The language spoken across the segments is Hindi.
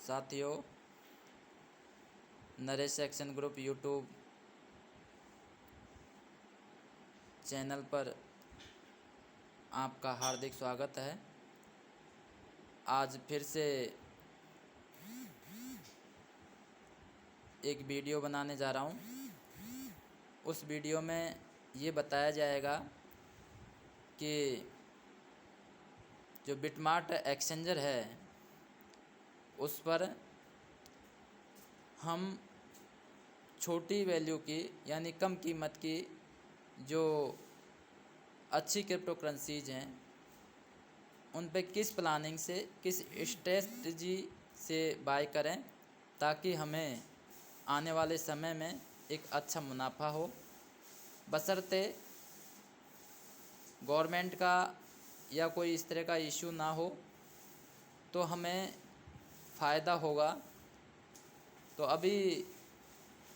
साथियों, Naresh action group YouTube channel पर आपका हार्दिक स्वागत है। आज फिर से एक वीडियो बनाने जा रहा हूँ। उस वीडियो में ये बताया जाएगा कि जो बिटमार्ट एक्सचेंजर है उस पर हम छोटी वैल्यू की यानी कम कीमत की जो अच्छी क्रिप्टो करेंसीज हैं उन पे किस प्लानिंग से, किस स्ट्रेटजी से बाय करें ताकि हमें आने वाले समय में एक अच्छा मुनाफा हो, बशर्ते गवर्नमेंट का या कोई इस तरह का इशू ना हो तो हमें फ़ायदा होगा। तो अभी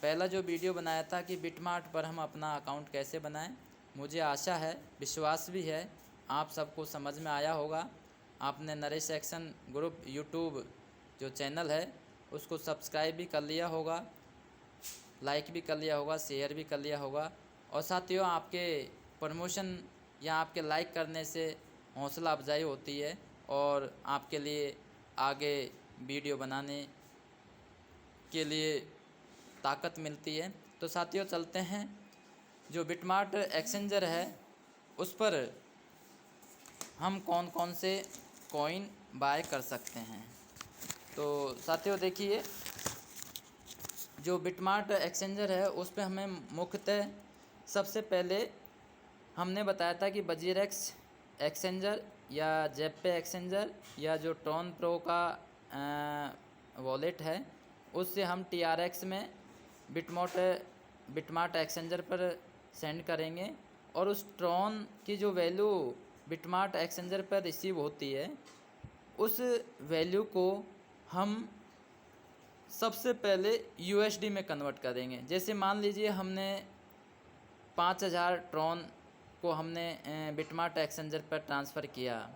पहला जो वीडियो बनाया था कि बिटमार्ट पर हम अपना अकाउंट कैसे बनाएं, मुझे आशा है, विश्वास भी है आप सबको समझ में आया होगा। आपने नरेश एक्शन ग्रुप यूट्यूब जो चैनल है उसको सब्सक्राइब भी कर लिया होगा, लाइक भी कर लिया होगा, शेयर भी कर लिया होगा। और साथियों, आपके प्रमोशन या आपके लाइक करने से हौसला अफजाई होती है और आपके लिए आगे वीडियो बनाने के लिए ताकत मिलती है। तो साथियों, चलते हैं जो बिटमार्ट एक्सचेंजर है उस पर हम कौन कौन से कॉइन बाय कर सकते हैं। तो साथियों देखिए, जो बिटमार्ट एक्सचेंजर है उस पर हमें मुख्यतः सबसे पहले हमने बताया था कि बजीरेक्स एक्सचेंजर या जेपे एक्सचेंजर या जो ट्रॉन प्रो का वॉलेट है उससे हम TRX में बिटमार्ट एक्सचेंजर पर सेंड करेंगे और उस ट्रॉन की जो वैल्यू बिटमार्ट एक्सचेंजर पर रिसीव होती है उस वैल्यू को हम सबसे पहले USD में कन्वर्ट करेंगे। जैसे मान लीजिए हमने 5000 ट्रॉन को हमने बिटमार्ट एक्सचेंजर पर ट्रांसफ़र किया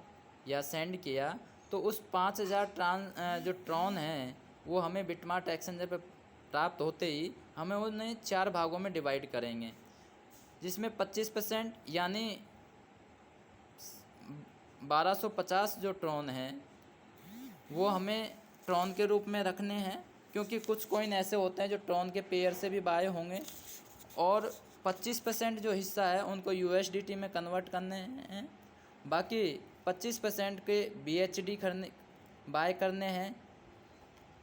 या सेंड किया, तो उस 5000 जो ट्रॉन हैं वो हमें बिटमार्ट एक्सचेंजर पर प्राप्त होते ही हमें उन्हें 4 भागों में डिवाइड करेंगे, जिसमें 25% यानी 1250 जो ट्रॉन हैं वो हमें ट्रॉन के रूप में रखने हैं, क्योंकि कुछ कॉइन ऐसे होते हैं जो ट्रॉन के पेयर से भी बाय होंगे, और 25% जो हिस्सा है उनको USDT में कन्वर्ट करने हैं। बाकी 25% के BHD बाय करने हैं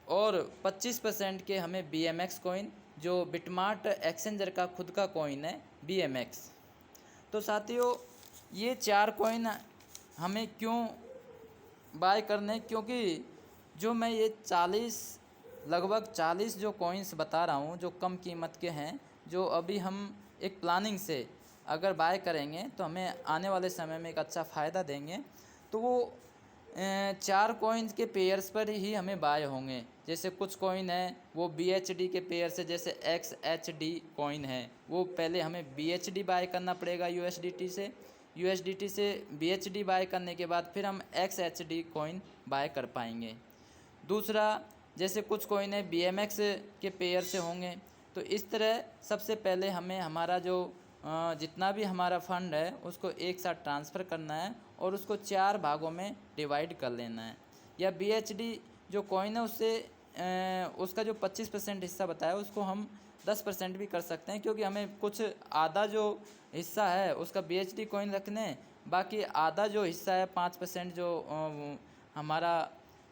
और 25% के हमें BMX कॉइन, जो बिटमार्ट एक्सचेंजर का खुद का कॉइन है BMX। तो साथियों, ये 4 कॉइन हमें क्यों बाय करने, क्योंकि जो मैं ये लगभग 40 जो कॉइन्स बता रहा हूँ जो कम कीमत के हैं, जो अभी हम एक प्लानिंग से अगर बाय करेंगे तो हमें आने वाले समय में एक अच्छा फ़ायदा देंगे। तो वो 4 कॉइन्स के पेयर्स पर ही हमें बाय होंगे। जैसे कुछ कॉइन है वो BHD के पेयर से, जैसे XHD कॉइन है वो पहले हमें BHD बाय करना पड़ेगा USDT से BHD बाय करने के बाद फिर हम XHD कॉइन बाय कर पाएंगे। दूसरा, जैसे कुछ कॉइन है BMX के पेयर से होंगे। तो इस तरह सबसे पहले हमें हमारा जो जितना भी हमारा फंड है उसको एक साथ ट्रांसफ़र करना है और उसको 4 भागों में डिवाइड कर लेना है। या BHD जो कॉइन है उससे उसका जो 25% हिस्सा बताया उसको हम 10% भी कर सकते हैं, क्योंकि हमें कुछ आधा जो हिस्सा है उसका BHD कॉइन रखने, बाकी आधा जो हिस्सा है 5% जो हमारा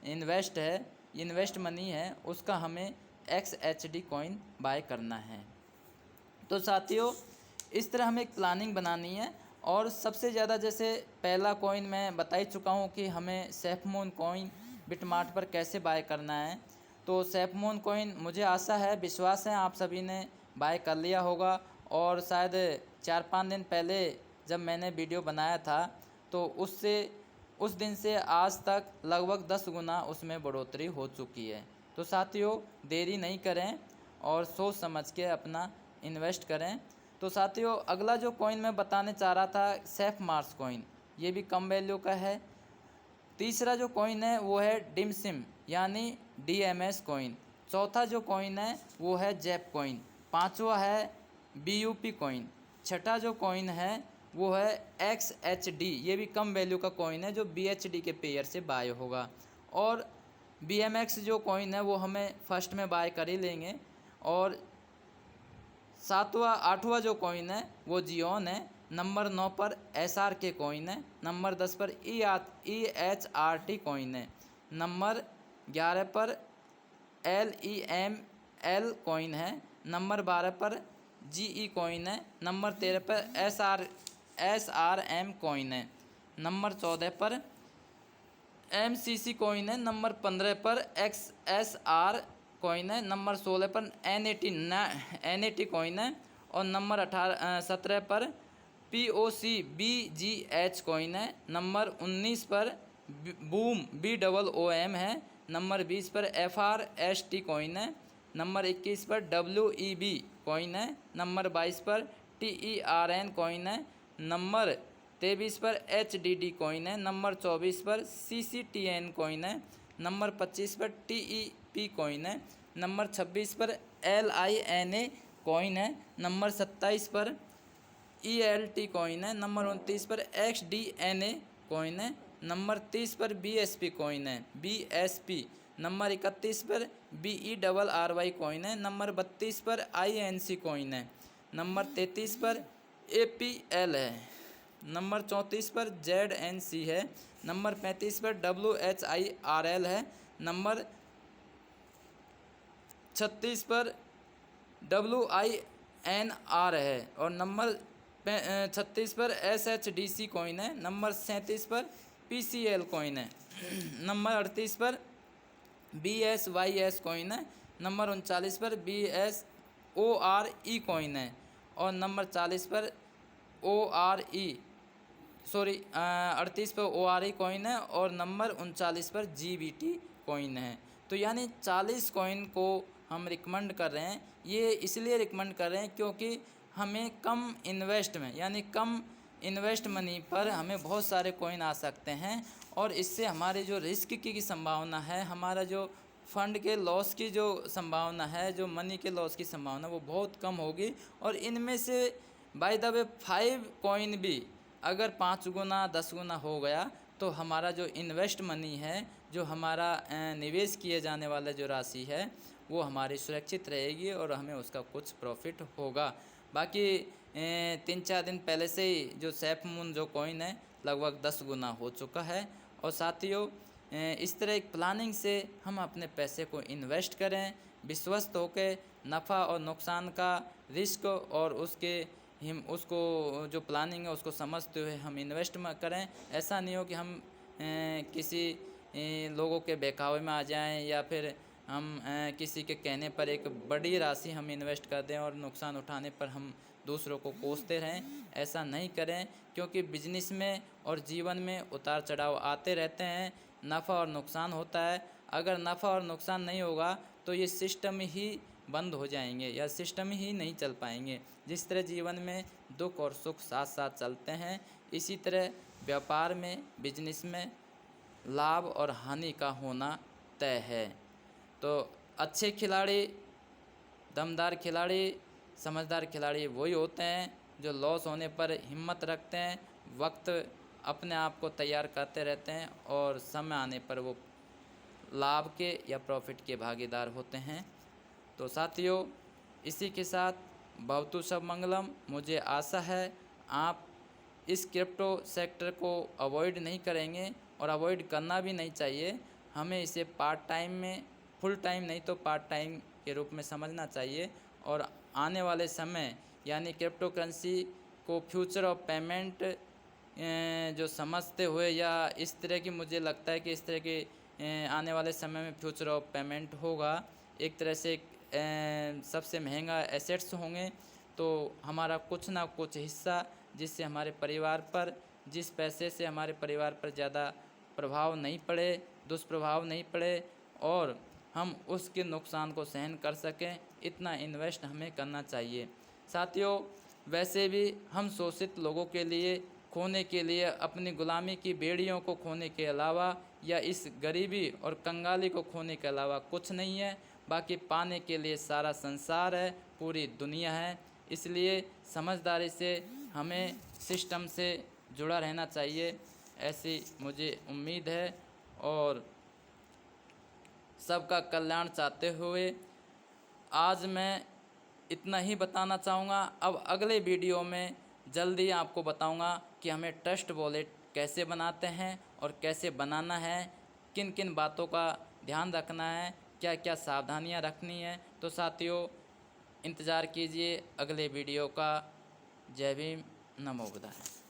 इन्वेस्ट मनी है उसका हमें XHD कॉइन बाय करना है। तो साथियों, इस तरह हमें एक प्लानिंग बनानी है। और सबसे ज़्यादा, जैसे पहला कॉइन मैं बता ही चुका हूँ कि हमें सेफमून कॉइन बिटमार्ट पर कैसे बाय करना है। तो सेफमून कॉइन मुझे आशा है, विश्वास है आप सभी ने बाय कर लिया होगा, और शायद 4-5 दिन पहले जब मैंने वीडियो बनाया था तो उस दिन से आज तक लगभग 10 गुना उसमें बढ़ोतरी हो चुकी है। तो साथियों, देरी नहीं करें और सोच समझ के अपना इन्वेस्ट करें। तो साथियों, अगला जो कॉइन मैं बताने चाह रहा था, सेफ मार्स कॉइन, ये भी कम वैल्यू का है। तीसरा जो कॉइन है वो है डिमसिम यानी DMS कॉइन। चौथा जो कॉइन है वो है जैप कॉइन। पांचवा है BUP कॉइन। छठा जो कॉइन है वो है XHD, ये भी कम वैल्यू का कॉइन है जो BHD के पेयर से बाय होगा। और BMX जो कॉइन है वो हमें फर्स्ट में बाय कर ही लेंगे। और आठवां जो कॉइन है वो जियोन है। नंबर 9 पर SRK कॉइन है। नंबर 10 पर EHRT कॉइन है। नंबर 11 पर LEML कॉइन है। नंबर 12 पर GE कॉइन है। नंबर 13 पर SRM कॉइन है। नंबर 14 पर MCC कॉइन है। नंबर 15 पर XSR कॉइन है। नंबर 16 पर NAT कॉइन है। और नंबर 17 पर POCBGH कॉइन है। नंबर 19 पर बूम BOOM है। नंबर 20 पर FRST कॉइन है। नंबर 21 पर WEB कॉइन है। नंबर 22 पर TERN कॉइन है। नंबर 23 पर HDD कॉइन है। नंबर 24 पर CCTN कॉइन है। नंबर 25 पर TEP कॉइन है। नंबर 26 पर LINA कॉइन है। नंबर 27 पर ELT कॉइन है। नंबर 29 पर XDNA कॉइन है। नंबर 30 पर BSP कॉइन है BSP। नंबर 31 पर BERRY कॉइन है। नंबर 32 पर INC कॉइन है। नंबर 33 पर APL है। नंबर 34 पर ZNC है। नंबर 35 पर WHIRL है। नंबर 36 पर WINR है। और नंबर 36 पर SHDC कॉइन है। नंबर 37 पर PCL कॉइन है। नंबर 38 पर BSYS कॉइन है। नंबर 39 पर BSORE कॉइन है। और नंबर 40 पर 38 पर ORE कॉइन है। और नंबर 39 पर GBT कॉइन है। तो यानी 40 कॉइन को हम रिकमेंड कर रहे हैं। ये इसलिए रिकमेंड कर रहे हैं क्योंकि हमें कम इन्वेस्ट में यानी कम इन्वेस्ट मनी पर हमें बहुत सारे कॉइन आ सकते हैं। और इससे हमारे जो रिस्क की संभावना है, हमारा जो फंड के लॉस की जो संभावना है, जो मनी के लॉस की संभावना, वो बहुत कम होगी। और इनमें से बाय द वे 5 कॉइन भी अगर 5 गुना 10 गुना हो गया तो हमारा जो इन्वेस्ट मनी है, जो हमारा निवेश किए जाने वाला जो राशि है, वो हमारी सुरक्षित रहेगी और हमें उसका कुछ प्रॉफिट होगा। बाकी 3-4 दिन पहले से ही जो सैफ मून जो कॉइन है लगभग 10 गुना हो चुका है। और साथियों, इस तरह एक प्लानिंग से हम अपने पैसे को इन्वेस्ट करें, विश्वस्त होकर नफ़ा और नुकसान का रिस्क और उसको जो प्लानिंग है उसको समझते हुए हम इन्वेस्ट करें। ऐसा नहीं हो कि हम किसी लोगों के बहकावे में आ जाएं या फिर हम किसी के कहने पर एक बड़ी राशि हम इन्वेस्ट कर दें और नुकसान उठाने पर हम दूसरों को कोसते रहें। ऐसा नहीं करें, क्योंकि बिजनेस में और जीवन में उतार चढ़ाव आते रहते हैं, नफ़ा और नुकसान होता है। अगर नफ़ा और नुकसान नहीं होगा तो ये सिस्टम ही बंद हो जाएंगे या सिस्टम ही नहीं चल पाएंगे। जिस तरह जीवन में दुख और सुख साथ साथ चलते हैं, इसी तरह व्यापार में, बिजनेस में लाभ और हानि का होना तय है। तो अच्छे खिलाड़ी, दमदार खिलाड़ी, समझदार खिलाड़ी वही होते हैं जो लॉस होने पर हिम्मत रखते हैं, वक्त अपने आप को तैयार करते रहते हैं और समय आने पर वो लाभ के या प्रॉफिट के भागीदार होते हैं। तो साथियों, इसी के साथ भवतु सब मंगलम। मुझे आशा है आप इस क्रिप्टो सेक्टर को अवॉइड नहीं करेंगे और अवॉइड करना भी नहीं चाहिए। हमें इसे पार्ट टाइम में, फुल टाइम नहीं तो पार्ट टाइम के रूप में समझना चाहिए। और आने वाले समय यानी क्रिप्टो करेंसी को फ्यूचर ऑफ पेमेंट जो समझते हुए, या इस तरह की, मुझे लगता है कि इस तरह के आने वाले समय में फ्यूचर ऑफ पेमेंट होगा। एक तरह से सबसे महंगा एसेट्स होंगे। तो हमारा कुछ ना कुछ हिस्सा, जिससे हमारे परिवार पर, जिस पैसे से हमारे परिवार पर ज़्यादा प्रभाव नहीं पड़े, दुष्प्रभाव नहीं पड़े और हम उसके नुकसान को सहन कर सकें, इतना इन्वेस्ट हमें करना चाहिए। साथियों, वैसे भी हम शोषित लोगों के लिए, खोने के लिए, अपनी गुलामी की बेड़ियों को खोने के अलावा या इस गरीबी और कंगाली को खोने के अलावा कुछ नहीं है। बाकी पाने के लिए सारा संसार है, पूरी दुनिया है। इसलिए समझदारी से हमें सिस्टम से जुड़ा रहना चाहिए, ऐसी मुझे उम्मीद है। और सबका कल्याण चाहते हुए आज मैं इतना ही बताना चाहूँगा। अब अगले वीडियो में जल्दी आपको बताऊँगा कि हमें ट्रस्ट वॉलेट कैसे बनाते हैं और कैसे बनाना है, किन किन बातों का ध्यान रखना है, क्या क्या सावधानियां रखनी है। तो साथियों इंतज़ार कीजिए अगले वीडियो का। जय भीम, नमो बुद्धाय।